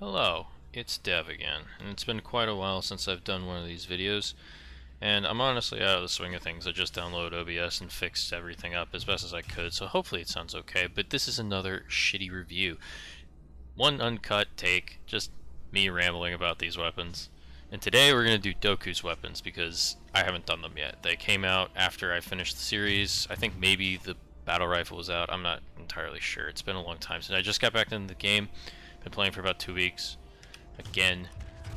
Hello, it's Dev again, and it's been quite a while since I've done one of these videos, and I'm honestly out of the swing of things. I just downloaded OBS and fixed everything up as best as I could, so hopefully it sounds okay, but this is another shitty review. One uncut take, just me rambling about these weapons. And today we're going to do Doku's weapons, because I haven't done them yet. They came out after I finished the series. I think maybe the battle rifle was out, I'm not entirely sure. It's been a long time since I just got back into the game. Been playing for about 2 weeks. Again,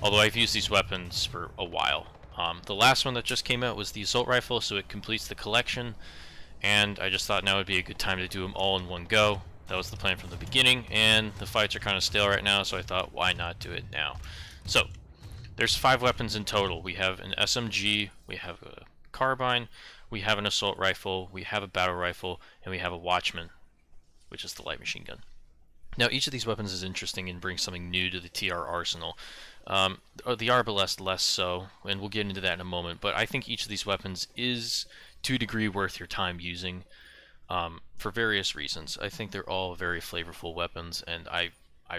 although I've used these weapons for a while. The last one that just came out was the assault rifle, so it completes the collection, and I just thought now would be a good time to do them all in one go. That was the plan from the beginning, and the fights are kind of stale right now, so I thought, why not do it now? So, there's 5 weapons in total. We have an SMG, we have a carbine, we have an assault rifle, we have a battle rifle, and we have a Watchman, which is the light machine gun. Now, each of these weapons is interesting and brings something new to the TR arsenal. The Arbalest less so, and we'll get into that in a moment, but I think each of these weapons is to a degree worth your time using for various reasons. I think they're all very flavorful weapons, and I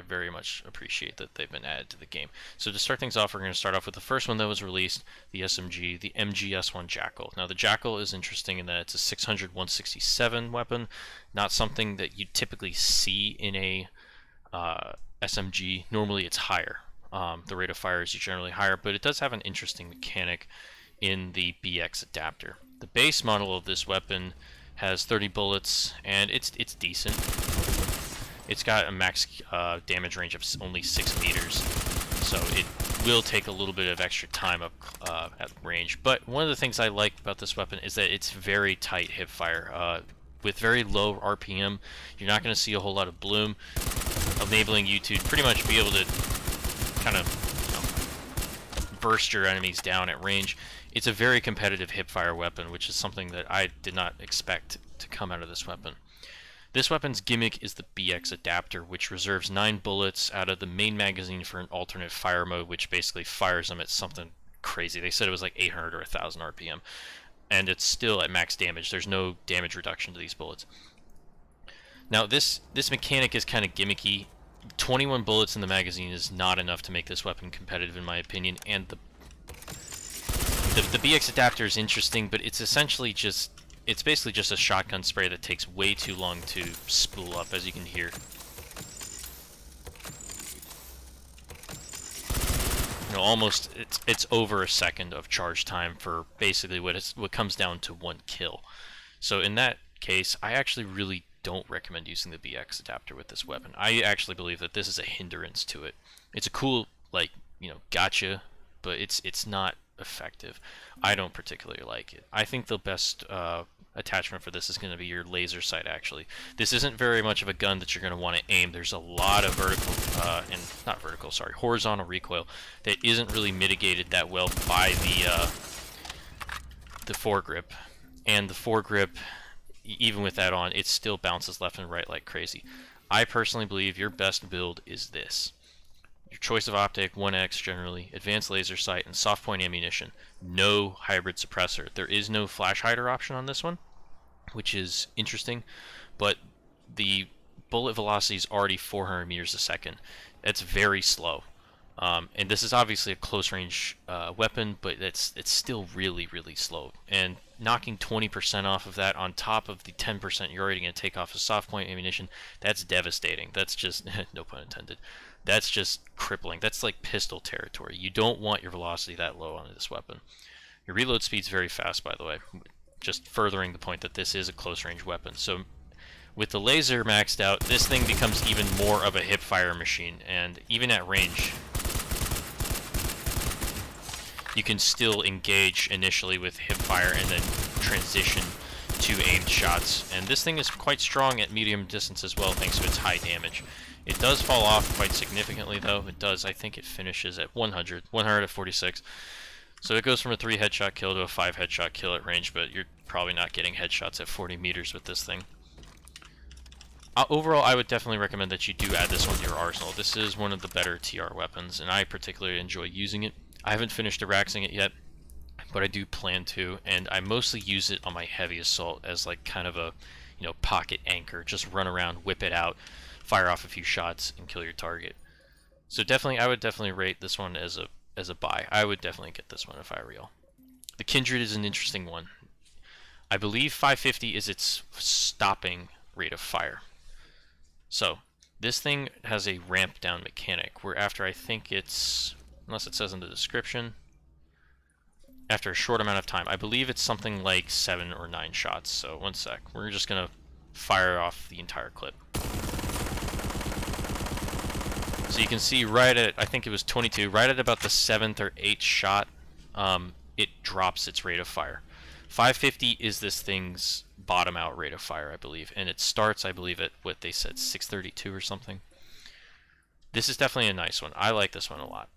very much appreciate that they've been added to the game. So to start things off, we're going to start off with the first one that was released, the SMG, the MGS1 Jackal. Now the Jackal is interesting in that it's a 600-167 weapon, not something that you typically see in a SMG. Normally it's higher. The rate of fire is generally higher, but it does have an interesting mechanic in the BX adapter. The base model of this weapon has 30 bullets, and it's decent. It's got a max damage range of only 6 meters, so it will take a little bit of extra time up at range. But one of the things I like about this weapon is that it's very tight hip fire. With very low RPM, you're not going to see a whole lot of bloom, enabling you to pretty much be able to kind of burst your enemies down at range. It's a very competitive hip fire weapon, which is something that I did not expect to come out of this weapon. This weapon's gimmick is the BX adapter, which reserves 9 bullets out of the main magazine for an alternate fire mode, which basically fires them at something crazy. They said it was like 800 or 1000 RPM, and it's still at max damage. There's no damage reduction to these bullets. Now this mechanic is kind of gimmicky. 21 bullets in the magazine is not enough to make this weapon competitive in my opinion, and the BX adapter is interesting, but it's essentially just, it's basically just a shotgun spray that takes way too long to spool up, as you can hear. You know, almost it's over a second of charge time for basically what comes down to 1 kill. So in that case, I actually really don't recommend using the BX adapter with this weapon. I actually believe that this is a hindrance to it. It's a cool, like, you know, gotcha, but it's not effective. I don't particularly like it. I think the best attachment for this is going to be your laser sight, actually. This isn't very much of a gun that you're going to want to aim. There's a lot of horizontal recoil that isn't really mitigated that well by the foregrip. And the foregrip, even with that on, it still bounces left and right like crazy. I personally believe your best build is this. Your choice of optic, 1x generally, advanced laser sight, and soft point ammunition. No hybrid suppressor. There is no flash hider option on this one, which is interesting, but the bullet velocity is already 400 meters a second. That's very slow. And this is obviously a close range weapon, but it's still really, really slow. And knocking 20% off of that on top of the 10% you're already going to take off of soft point ammunition, that's devastating. That's just, no pun intended, that's just crippling. That's like pistol territory. You don't want your velocity that low on this weapon. Your reload speed's very fast, by the way, just furthering the point that this is a close range weapon. So with the laser maxed out, this thing becomes even more of a hip fire machine, and even at range, you can still engage initially with hip fire and then transition to aimed shots. And this thing is quite strong at medium distance as well, thanks to its high damage. It does fall off quite significantly, though. It does. I think it finishes at 100 at 46. So it goes from a 3 headshot kill to a 5 headshot kill at range, but you're probably not getting headshots at 40 meters with this thing. Overall, I would definitely recommend that you do add this one to your arsenal. This is one of the better TR weapons, and I particularly enjoy using it. I haven't finished Araxing it yet, but I do plan to, and I mostly use it on my heavy assault as like kind of a, you know, pocket anchor. Just run around, whip it out, fire off a few shots, and kill your target. So definitely, I would definitely rate this one as a buy. I would definitely get this one if I were you. The Kindred is an interesting one. I believe 550 is its stopping rate of fire. So this thing has a ramp down mechanic where after I think it's, unless it says in the description, after a short amount of time, I believe it's something like 7 or 9 shots. So one sec, we're just gonna fire off the entire clip. So you can see right at, I think it was 22, right at about the 7th or 8th shot, it drops its rate of fire. 550 is this thing's bottom out rate of fire, I believe, and it starts, I believe, at what they said, 632 or something. This is definitely a nice one. I like this one a lot.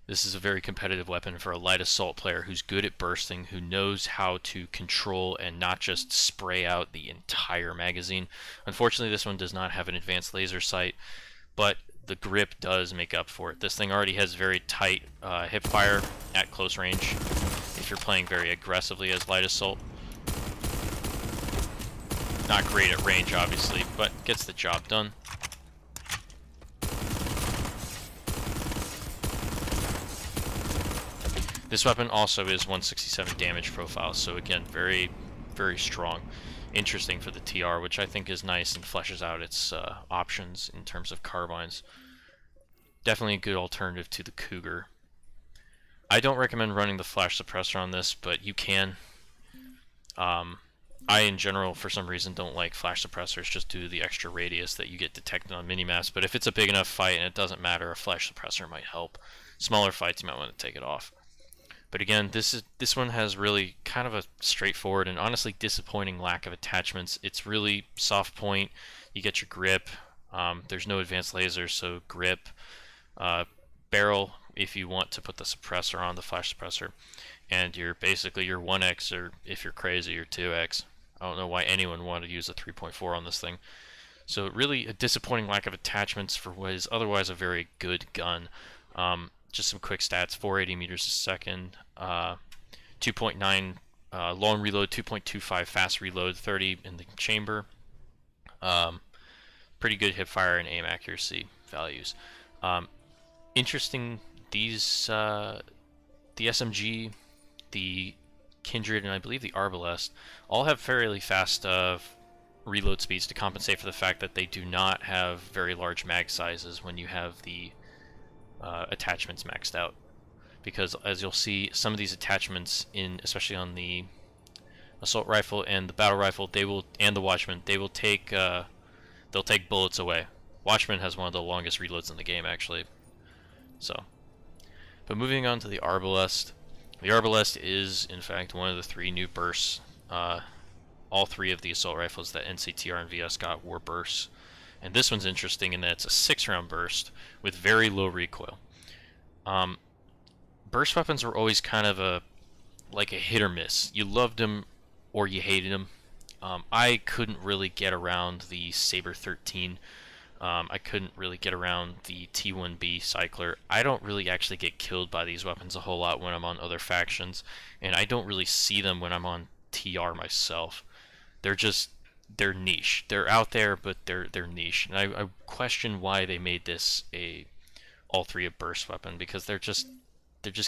This is a very competitive weapon for a light assault player who's good at bursting, who knows how to control and not just spray out the entire magazine. Unfortunately, this one does not have an advanced laser sight, but the grip does make up for it. This thing already has very tight hip fire at close range if you're playing very aggressively as light assault. Not great at range, obviously, but gets the job done. This weapon also is 167 damage profile, so again, very, very strong. Interesting for the TR, which I think is nice and fleshes out its options in terms of carbines. Definitely a good alternative to the Cougar. I don't recommend running the flash suppressor on this, but you can. I, in general, for some reason, don't like flash suppressors just due to the extra radius that you get detected on minimaps, but if it's a big enough fight and it doesn't matter, a flash suppressor might help. Smaller fights, you might want to take it off. But again, this one has really kind of a straightforward and honestly disappointing lack of attachments. It's really soft point. You get your grip. There's no advanced laser, so grip, barrel if you want to put the suppressor on, the flash suppressor, and you're basically your 1x, or if you're crazy, your 2x. I don't know why anyone wanted to use a 3.4 on this thing. So really a disappointing lack of attachments for what is otherwise a very good gun. Just some quick stats: 480 meters a second, 2.9 long reload, 2.25 fast reload, 30 in the chamber. Pretty good hip fire and aim accuracy values. Interesting, these the SMG, the Kindred, and I believe the Arbalest all have fairly fast reload speeds to compensate for the fact that they do not have very large mag sizes when you have the attachments maxed out, because as you'll see, some of these attachments, in especially on the assault rifle and the battle rifle, they will, and the Watchman, they will take they'll take bullets away. Watchman has one of the longest reloads in the game, actually. So, but moving on to the Arbalest. The Arbalest is, in fact, one of the 3 new bursts. All 3 of the assault rifles that NCTR and VS got were bursts. And this one's interesting in that it's a 6-round burst with very low recoil. Burst weapons were always kind of like a hit or miss. You loved them or you hated them. I couldn't really get around the Saber 13. I couldn't really get around the T1B Cycler. I don't really actually get killed by these weapons a whole lot when I'm on other factions, and I don't really see them when I'm on TR myself. They're niche. They're out there, but they're niche. And I question why they made this all 3 a burst weapon, because they're just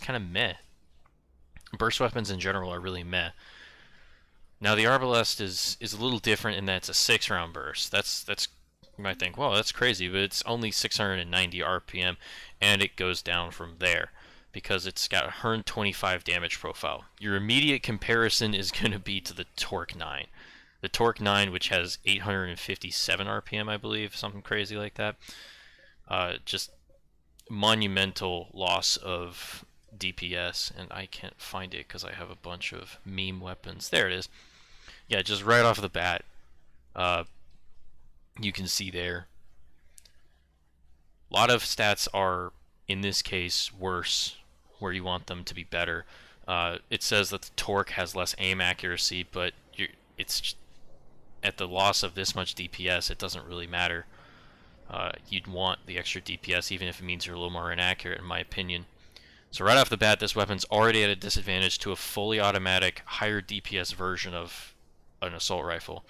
kind of meh. Burst weapons in general are really meh. Now the Arbalest is a little different in that it's a 6-round burst. That's you might think, well, that's crazy, but it's only 690 RPM, and it goes down from there because it's got a 125 damage profile. Your immediate comparison is going to be to the Torque 9. The Torque 9, which has 857 RPM, I believe, something crazy like that. Just monumental loss of DPS, and I can't find it because I have a bunch of meme weapons. There it is. Yeah, just right off the bat, you can see there. A lot of stats are, in this case, worse, where you want them to be better. It says that the Torque has less aim accuracy, but it's at the loss of this much DPS, it doesn't really matter. You'd want the extra DPS, even if it means you're a little more inaccurate, in my opinion. So right off the bat, this weapon's already at a disadvantage to a fully automatic, higher DPS version of an assault rifle.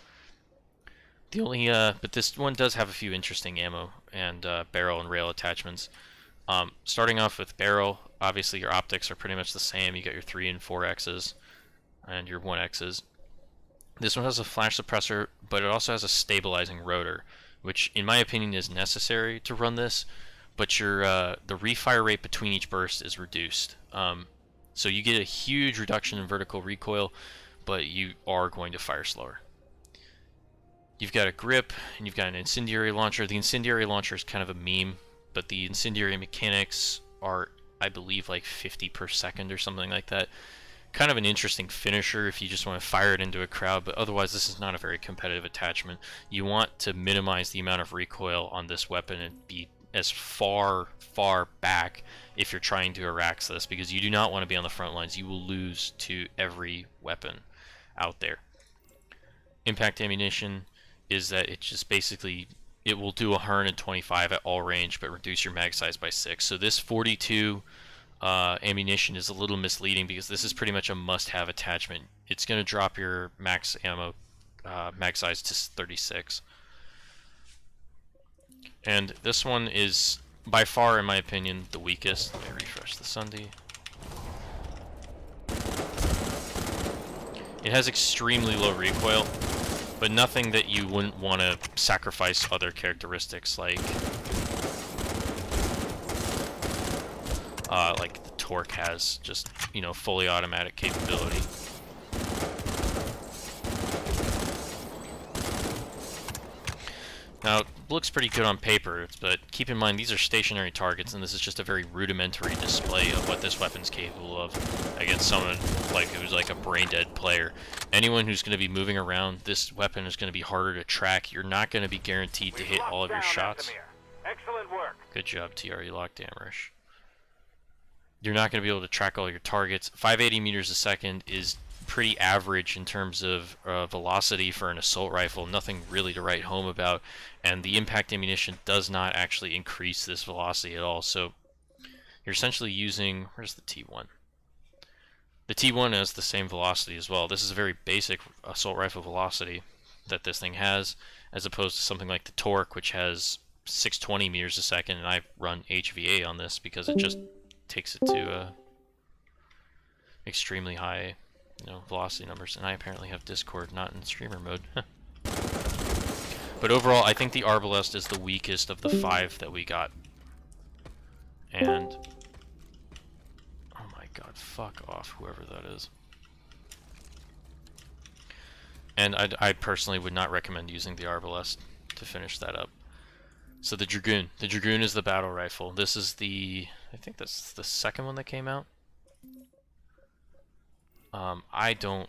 The only, but this one does have a few interesting ammo and barrel and rail attachments. Starting off with barrel, obviously your optics are pretty much the same. You got your 3 and 4Xs and your 1Xs. This one has a flash suppressor, but it also has a stabilizing rotor, which in my opinion is necessary to run this, but your the refire rate between each burst is reduced. So you get a huge reduction in vertical recoil, but you are going to fire slower. You've got a grip, and you've got an incendiary launcher. The incendiary launcher is kind of a meme, but the incendiary mechanics are, I believe, like 50 per second or something like that. Kind of an interesting finisher if you just want to fire it into a crowd, but otherwise this is not a very competitive attachment. You want to minimize the amount of recoil on this weapon and be as far back if you're trying to Arax this, because you do not want to be on the front lines. You will lose to every weapon out there. Impact ammunition is that it just basically, it will do 125 at all range but reduce your mag size by 6. So this 42 ammunition is a little misleading because this is pretty much a must-have attachment. It's going to drop your max ammo mag size to 36. And this one is by far, in my opinion, the weakest. Let me refresh the Sunday. It has extremely low recoil, but nothing that you wouldn't want to sacrifice other characteristics like the torque has, just, you know, fully automatic capability. Now, it looks pretty good on paper, but keep in mind these are stationary targets, and this is just a very rudimentary display of what this weapon's capable of against someone like who's like a brain-dead player. Anyone who's going to be moving around, this weapon is going to be harder to track. You're not going to be guaranteed to hit all of your shots. Excellent work. Good job, TRE locked Amrish. You're not going to be able to track all your targets. 580 meters a second is pretty average in terms of velocity for an assault rifle. Nothing really to write home about, and the impact ammunition does not actually increase this velocity at all. So you're essentially using, where's the T1? The T1 has the same velocity as well. This is a very basic assault rifle velocity that this thing has, as opposed to something like the torque, which has 620 meters a second, and I run HVA on this because it just takes it to extremely high, you know, velocity numbers. And I apparently have Discord not in streamer mode. But overall, I think the Arbalest is the weakest of the 5 that we got. And oh my god, fuck off, whoever that is. And I personally would not recommend using the Arbalest to finish that up. So the Dragoon. The Dragoon is the battle rifle. This is the, I think that's the second one that came out. I don't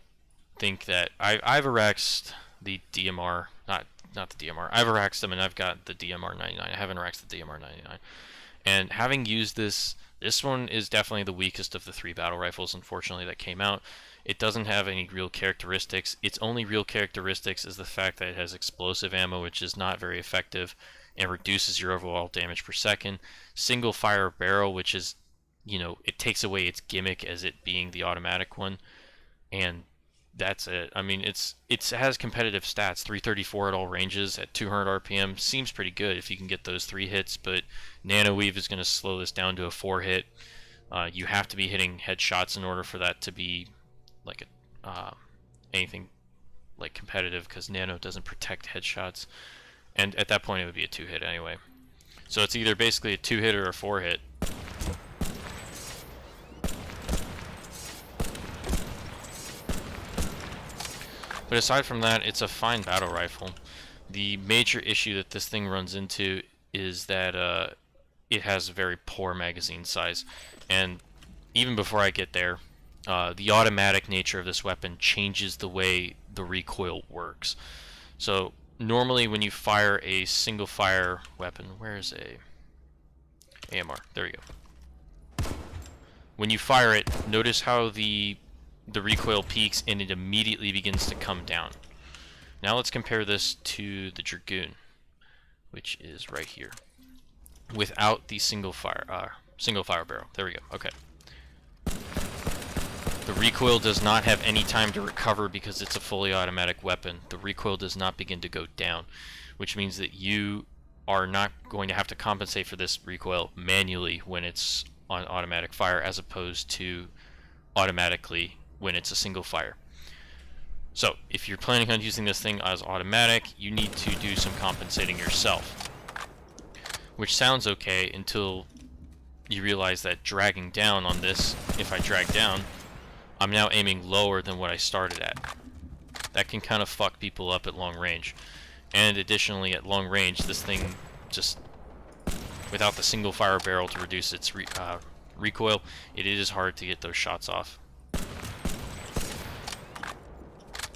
think that I've Araxed the DMR, not the DMR. I've Araxed them, and I've got the DMR 99. I haven't Araxed the DMR 99. And having used this one is definitely the weakest of the 3 battle rifles, unfortunately, that came out. It doesn't have any real characteristics. Its only real characteristics is the fact that it has explosive ammo, which is not very effective and reduces your overall damage per second. Single fire barrel, which is, you know, it takes away its gimmick as it being the automatic one, and that's it. I mean, it has competitive stats. 334 at all ranges at 200 RPM seems pretty good if you can get those 3 hits, but Nano Weave is going to slow this down to a 4 hit. You have to be hitting headshots in order for that to be like anything like competitive, because Nano doesn't protect headshots, and at that point it would be a 2 hit anyway. So it's either basically a 2 hit or a 4 hit. But aside from that, it's a fine battle rifle. The major issue that this thing runs into is that it has a very poor magazine size. And even before I get there, the automatic nature of this weapon changes the way the recoil works. So normally when you fire a single fire weapon, where is a AMR? There we go. When you fire it, notice how the recoil peaks and it immediately begins to come down. Now let's compare this to the Dragoon, which is right here, without the single fire barrel. There we go. Okay. The recoil does not have any time to recover because it's a fully automatic weapon. The recoil does not begin to go down, which means that you are not going to have to compensate for this recoil manually when it's on automatic fire, as opposed to automatically when it's a single fire. So if you're planning on using this thing as automatic, you need to do some compensating yourself, which sounds okay until you realize that dragging down on this, if I drag down, I'm now aiming lower than what I started at. That can kind of fuck people up at long range. And additionally, at long range, this thing just, without the single fire barrel to reduce its recoil, it is hard to get those shots off.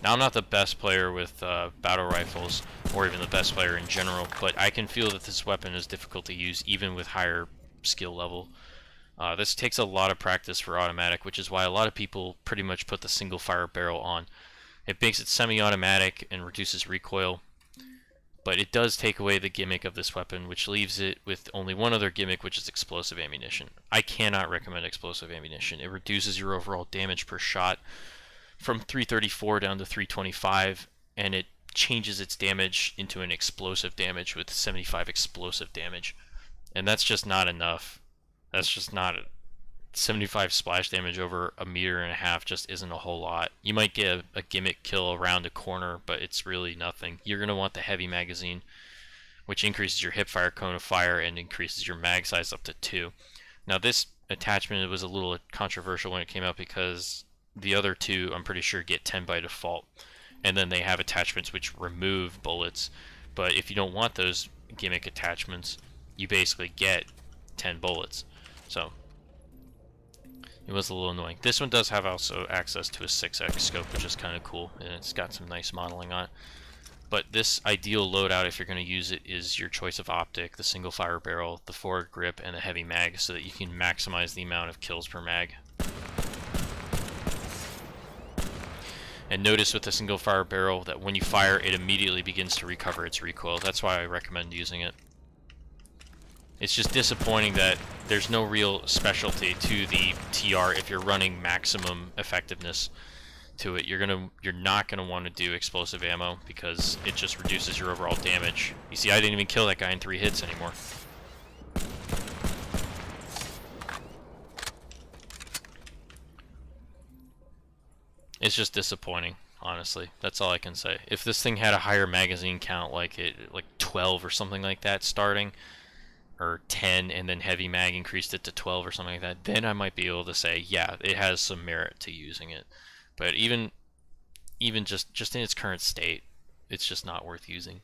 Now, I'm not the best player with battle rifles, or even the best player in general, but I can feel that this weapon is difficult to use even with higher skill level. This takes a lot of practice for automatic, which is why a lot of people pretty much put the single fire barrel on. It makes it semi-automatic and reduces recoil, but it does take away the gimmick of this weapon, which leaves it with only one other gimmick, which is explosive ammunition. I cannot recommend explosive ammunition. It reduces your overall damage per shot from 334 down to 325, and it changes its damage into an explosive damage with 75 explosive damage. And that's just not enough. That's just not 75 splash damage over 1.5 meters just isn't a whole lot. You might get a gimmick kill around a corner, but it's really nothing. You're going to want the heavy magazine, which increases your hipfire cone of fire and increases your mag size up to 2. Now this attachment was a little controversial when it came out because the other two, I'm pretty sure, get 10 by default. And then they have attachments which remove bullets. But if you don't want those gimmick attachments, you basically get 10 bullets. So it was a little annoying. This one does have also access to a 6x scope, which is kind of cool, and it's got some nice modeling on it. But this ideal loadout, if you're going to use it, is your choice of optic, the single fire barrel, the forward grip, and a heavy mag, so that you can maximize the amount of kills per mag. And notice with the single fire barrel that when you fire, it immediately begins to recover its recoil. That's why I recommend using it. It's just disappointing that there's no real specialty to the TR if you're running maximum effectiveness to it. You're not gonna want to do explosive ammo because it just reduces your overall damage. You see, I didn't even kill that guy in 3 hits anymore. It's just disappointing, honestly. That's all I can say. If this thing had a higher magazine count, like 12 or something like that starting, or 10, and then heavy mag increased it to 12 or something like that, then I might be able to say, yeah, it has some merit to using it. But even just in its current state, it's just not worth using.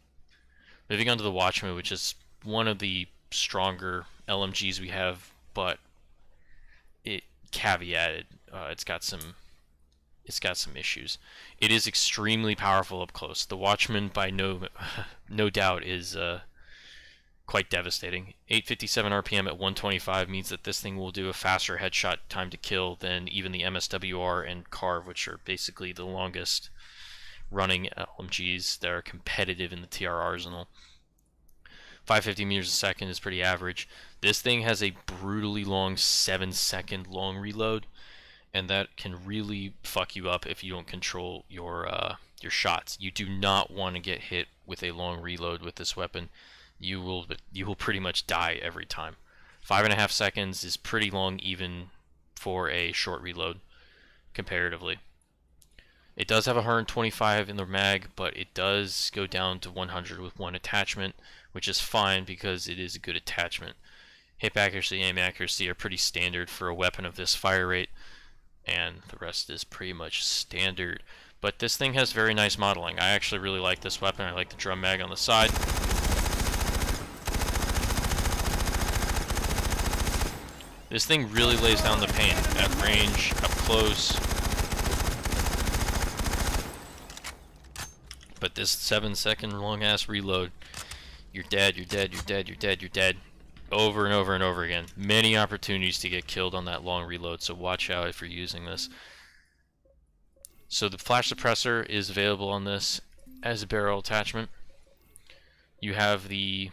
Moving on to the Watchman, which is one of the stronger LMGs we have, but it caveated, it's got some issues. It is extremely powerful up close. The Watchman, by no doubt, is quite devastating. 857 RPM at 125 means that this thing will do a faster headshot time to kill than even the MSWR and Carv, which are basically the longest running LMGs that are competitive in the TR arsenal. 550 meters a second is pretty average. This thing has a brutally long 7-second long reload, and that can really fuck you up if you don't control your shots. You do not want to get hit with a long reload with this weapon. You will pretty much die every time. 5.5 seconds is pretty long even for a short reload comparatively. It does have 125 in the mag, but it does go down to 100 with one attachment, which is fine because it is a good attachment. Hip accuracy, aim accuracy are pretty standard for a weapon of this fire rate, and the rest is pretty much standard. But this thing has very nice modeling. I actually really like this weapon. I like the drum mag on the side. This thing really lays down the paint at range, up close. But this 7-second long ass reload, you're dead, you're dead, you're dead, you're dead, you're dead. Over and over and over again. Many opportunities to get killed on that long reload, so watch out if you're using this. So the flash suppressor is available on this as a barrel attachment. You have the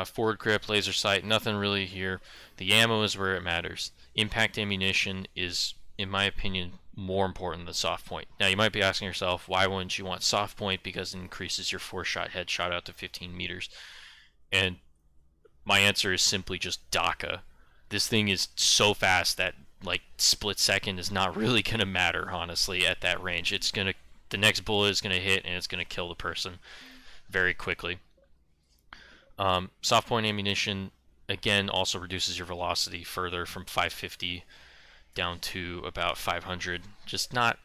forward grip, laser sight, nothing really here. The ammo is where it matters. Impact ammunition is in my opinion, more important than soft point. Now, you might be asking yourself, why wouldn't you want soft point? Because it increases your 4-shot headshot out to 15 meters. And my answer is simply just D0ku. This thing is so fast that like split second is not really going to matter, honestly, at that range. The next bullet is going to hit and it's going to kill the person very quickly. Soft point ammunition, again, also reduces your velocity further from 550 down to about 500. Just not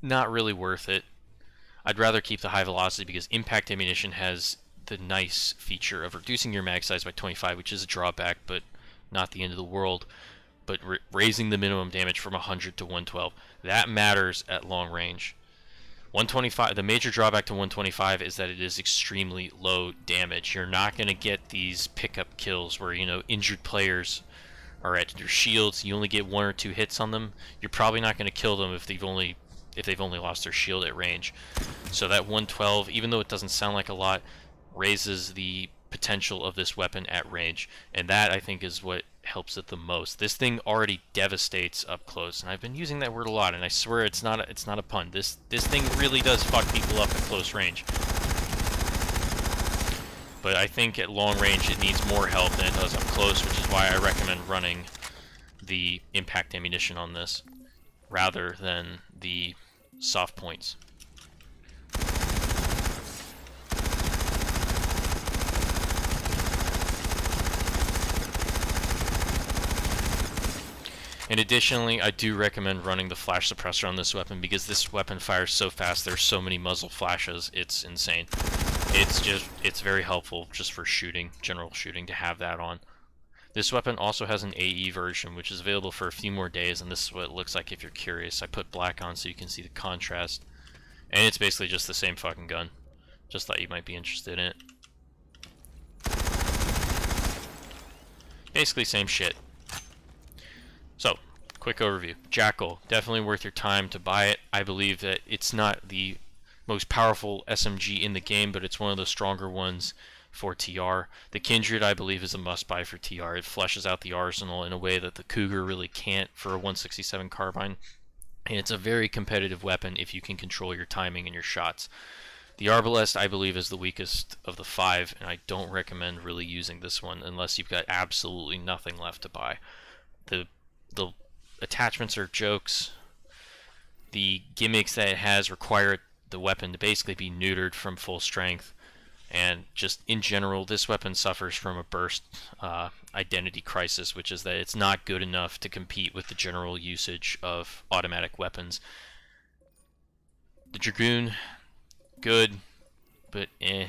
really worth it. I'd rather keep the high velocity because impact ammunition has the nice feature of reducing your mag size by 25, which is a drawback, but not the end of the world. But raising the minimum damage from 100 to 112, that matters at long range. 125. The major drawback to 125 is that it is extremely low damage. You're not going to get these pickup kills where, you know, injured players are at your shields. You only get 1 or 2 hits on them. You're probably not going to kill them if they've only lost their shield at range. So that 112, even though it doesn't sound like a lot, raises the potential of this weapon at range, and that I think is what helps it the most. This thing already devastates up close, and I've been using that word a lot, and I swear it's not a pun. This thing really does fuck people up at close range. But I think at long range it needs more help than it does up close, which is why I recommend running the impact ammunition on this rather than the soft points. And additionally, I do recommend running the flash suppressor on this weapon because this weapon fires so fast, there's so many muzzle flashes, it's insane. It's very helpful just for shooting, general shooting, to have that on. This weapon also has an AE version, which is available for a few more days, and this is what it looks like if you're curious. I put black on so you can see the contrast. And it's basically just the same fucking gun. Just thought you might be interested in it. Basically same shit. So, quick overview. Jackal, definitely worth your time to buy it. I believe that it's not the most powerful SMG in the game, but it's one of the stronger ones for TR. The Kindred, I believe, is a must-buy for TR. It fleshes out the arsenal in a way that the Cougar really can't for a 167 carbine. And it's a very competitive weapon if you can control your timing and your shots. The Arbalest, I believe, is the weakest of the 5, and I don't recommend really using this one unless you've got absolutely nothing left to buy. The attachments are jokes. The gimmicks that it has require the weapon to basically be neutered from full strength, and just in general, this weapon suffers from a burst identity crisis, which is that it's not good enough to compete with the general usage of automatic weapons. The Dragoon, good, but eh.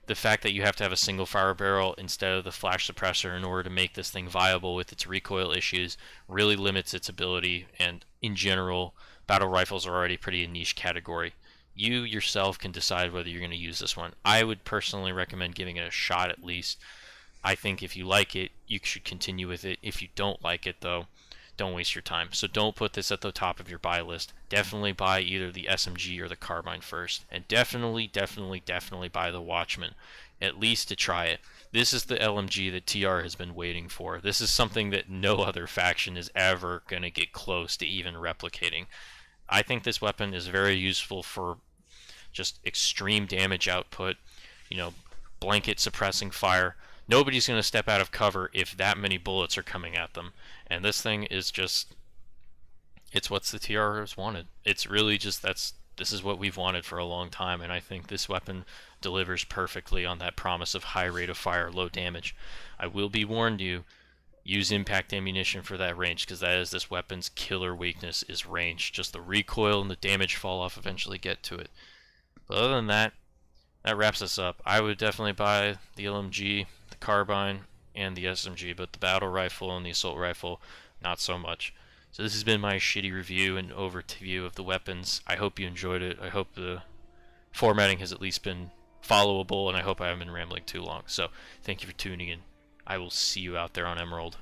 The fact that you have to have a single fire barrel instead of the flash suppressor in order to make this thing viable with its recoil issues really limits its ability, and in general, battle rifles are already pretty a niche category. You yourself can decide whether you're going to use this one. I would personally recommend giving it a shot at least. I think if you like it, you should continue with it. If you don't like it, though, don't waste your time. So don't put this at the top of your buy list. Definitely buy either the SMG or the carbine first. And definitely buy the Watchman, at least to try it. This is the LMG that TR has been waiting for. This is something that no other faction is ever going to get close to even replicating. I think this weapon is very useful for just extreme damage output, you know, blanket suppressing fire. Nobody's going to step out of cover if that many bullets are coming at them. And this thing is just, it's what the TR has wanted. It's really just, this is what we've wanted for a long time, and I think this weapon delivers perfectly on that promise of high rate of fire, low damage. I will be warned you, use impact ammunition for that range, because that is this weapon's killer weakness, is range. Just the recoil and the damage fall off eventually get to it. But other than that, that wraps us up. I would definitely buy the LMG, the carbine, and the SMG, but the battle rifle and the assault rifle, not so much. So this has been my shitty review and overview of the weapons. I hope you enjoyed it. I hope the formatting has at least been followable, and I hope I haven't been rambling too long. So thank you for tuning in. I will see you out there on Emerald.